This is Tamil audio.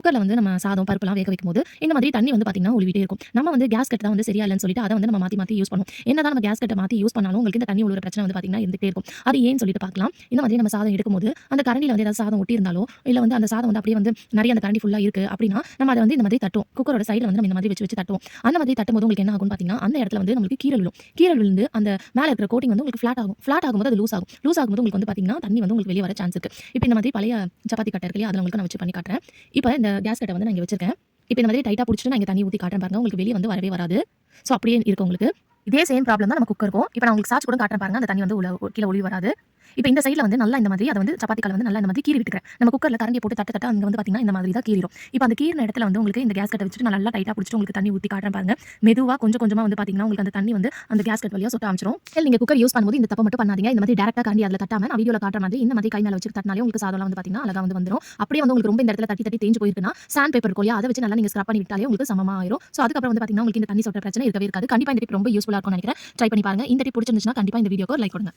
குக்கர்ல வந்து நம்ம சாதம், பருப்புலாம் வேக வைக்கும்போது, இந்த மாதிரி தண்ணி வந்து பார்த்தீங்கன்னா ஒழுவிட்டே இருக்கும். நம்ம வந்து கேஸ் கட் தான் வந்து சரியா இல்லன்னு சொல்லிட்டு, அத வந்து நம்ம மாத்தி மாத்தி யூஸ் பண்ணுவோம். என்னதான் நம்ம கேஸ் கட்ட மாத்தி யூஸ் பண்ணாலும், உங்களுக்கு இந்த தண்ணி ஒழுகுற பிரச்சனை வந்து பார்த்தீங்கன்னா இருந்துட்டே இருக்கும். அது ஏன்னு சொல்லிட்டு பார்க்கலாம். இந்த மாதிரி நம்ம சாதம் எடுக்கும்போது, அந்த கரண்டில வந்து ஏதாவது சாதம் ஒட்டி இருந்தாலோ, இல்ல வந்து அந்த சாதம் வந்து அப்படியே வந்து நெறைய அந்த கரண்டி ஃபுல்லா இருக்கு அப்படின்னா, நம்ம அத வந்து இந்த மாதிரி தட்டுவோம். குக்கரோட சைடுல வந்து நம்ம இந்த மாதிரி வச்சு வச்சு தட்டுவோம். அந்த மாதிரி தட்டும்போது உங்களுக்கு என்ன ஆகும்னு பார்த்தீங்கன்னா, அந்த இடத்துல வந்து நம்மளுக்கு கீறல் விழும். கீறல் விழுந்து அந்த மேல இருக்கிற கோட்டிங் வந்து உங்களுக்கு ஃப்ளாட் ஆகும். ஃப்ளாட் ஆகும்போது அது லூஸ் ஆகும். லூஸ் ஆகும்போது உங்களுக்கு வந்து பார்த்தீங்கன்னா, தண்ணி வந்து உங்களுக்கு வெளிய வர சான்ஸ் இருக்கு. இப்ப இந்த மாதிரி பழைய சப்பாத்தி கட்ட இருக்கு இல்லையா? அதுல உங்களுக்கு நான் வச்சு பண்ணி காட்டுறேன். இப்ப இந்த கேஸ் கட்ட வந்து நான் இங்க வச்சிருக்கேன். இப்ப இந்த மாதிரி டைட்டா புடிச்சுட்டு நான் இங்க தண்ணி ஊத்தி காட்டுறேன் பாருங்க. உங்களுக்கு வெளிய வந்து வரவே வராது. சோ அப்படியே இருக்கு உங்களுக்கு. இதே சேம் ப்ராப்ளம் தான் நம்ம குக்கருக்கும். இப்ப நான் உங்களுக்கு சாச்சு கூட காட்டுறேன் பாருங்க. அந்த தண்ணி வந்து கீழ ஒழுகி வராது. இப்ப இந்த சைடுல வந்து நல்லா இந்த மாதிரி அத வந்து சப்பாத்தி கல்ல வந்து நல்லா இந்த மாதிரி கீறி விட்டுக்கிறேன். நம்ம குக்கர்ல கரண்டிய போட்டு தட்ட அங்க வந்து பாத்தீங்கன்னா இந்த மாதிரி தான் கீறிரும். இப்ப அந்த கீறின இடத்துல வந்து உங்களுக்கு இந்த கேஸ் கட்ட வச்சுட்டு நான் நல்லா டைட்டா புடிச்சுட்டு உங்களுக்கு தண்ணி ஊத்தி காட்டுறேன் பாருங்க. மெதுவா கொஞ்சம் கொஞ்சமா வந்து பாத்தீங்கன்னா உங்களுக்கு அந்த தண்ணி வந்து அந்த கேஸ் கட் வழியா சொட்ட ஆரம்பிச்சிரும். நீங்க குக்கர் யூஸ் பண்ணும்போது இந்த தப்ப மட்டும் பண்ணாதீங்க. இந்த மாதிரி டைரக்ட்டா கரண்டி அதுல தட்டாம நான் வீடியோல காட்டுற மாதிரி இந்த மாதிரி கை மேல வச்சு தட்டினாலே உங்களுக்கு சாதம்லாம் வந்து பாத்தீங்கன்னா அழகா வந்து வந்துரும். அப்படியே வந்து உங்களுக்கு ரொம்ப இந்த இடத்துல தட்டி தட்டி தேஞ்சு போயிருக்குன்னா சாண்ட் பேப்பர் இருக்கும் இல்லையா? அத வச்சு நல்லா நீங்க ஸ்க்ரப் பண்ணி விட்டாலே உங்களுக்கு சமமா ஆயிரும். சோ அதுக்கப்புறம் வந்து பாத்தீங்கன்னா உங்களுக்கு இந்த தண்ணி சொட்டுற பிரச்சனை இருக்கவே இருக்காது. கண்டிப்பா இந்த டிப் ரொம்ப யூஸ்ஃபுல்லா இருக்கும்னு நினைக்கிறேன். ட்ரை பண்ணி பாருங்க. இந்த டிப் பிடிச்சிருந்துச்சுன்னா கண்டிப்பா இந்த வீடியோக்கு ஒரு லைக் கொடுங்க.